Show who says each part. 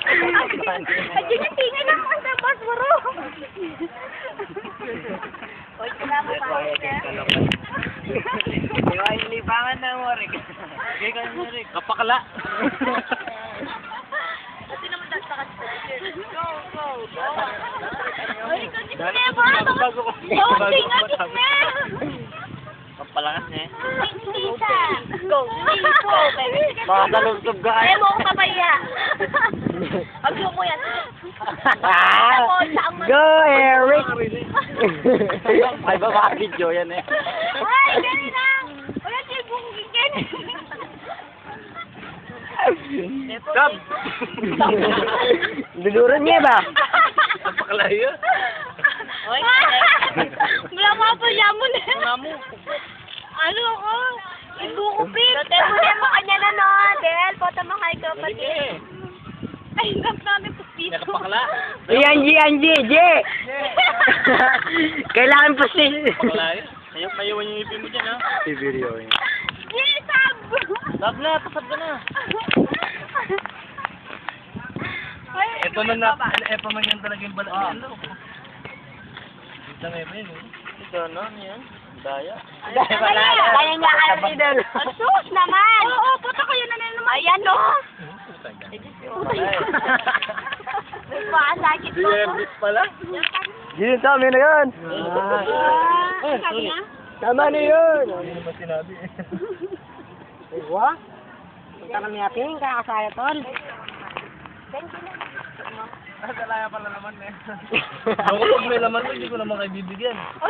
Speaker 1: Ayun yung tingin ako sa basbaro. Oy, kinama pa ako niya.
Speaker 2: Iwa yung libangan na mo, Rick. Okay ka na, Rick. Kapakala.
Speaker 1: Kasi naman dagsakan sa go, go, go. Oy, kasi
Speaker 2: Dali
Speaker 1: na
Speaker 2: ko
Speaker 1: ba?
Speaker 2: bago ko.
Speaker 1: Go, tingin na.
Speaker 2: Kapalakas niya.
Speaker 1: Tita. Go, go, baby.
Speaker 2: Baka talubtob ka
Speaker 1: Ayaw
Speaker 2: kayo.
Speaker 1: mo akong papaya. Pag mo yan.
Speaker 3: Go, Eric!
Speaker 2: Ay, ba mga video yan eh.
Speaker 1: Ay, gani lang. Wala siya bungkikin.
Speaker 2: Stop!
Speaker 3: Duduran niya ba?
Speaker 2: Kapakalayo.
Speaker 1: Oy, wala mga palyamon eh.
Speaker 2: Mamo.
Speaker 1: Ano ako? Ibukupit. Temunin mo kanya na no, Del. Pota mo kay kapatid. Ay, nap namin postito.
Speaker 2: Nakapakala.
Speaker 3: Angie! Kailangan pa si...
Speaker 2: Kapakalayo. Mayuwan yung ipin mo dyan, ha?
Speaker 3: Si video yun.
Speaker 1: Gisab!
Speaker 2: Stop na, pasab ka na.
Speaker 1: Ay,
Speaker 2: Ito man yan talaga yung balaan. Ito may rin, Ito, ano yan? Daya.
Speaker 1: Kaya niya kayo leader. Asus naman! Oo, puta kayo na naman. Ayan, no? May paasakit
Speaker 2: Di
Speaker 1: po.
Speaker 2: Erbis pala.
Speaker 3: Yun, tama na yun.
Speaker 1: Sabi niya?
Speaker 3: Tama na yun.
Speaker 2: Ano ba sinabi?
Speaker 3: Wa? Punta kami natin, kakasaya tol.
Speaker 2: Dalaya pala naman eh. Ako pag may laman mo, hindi ko naman kayo bibigyan.
Speaker 1: Oh,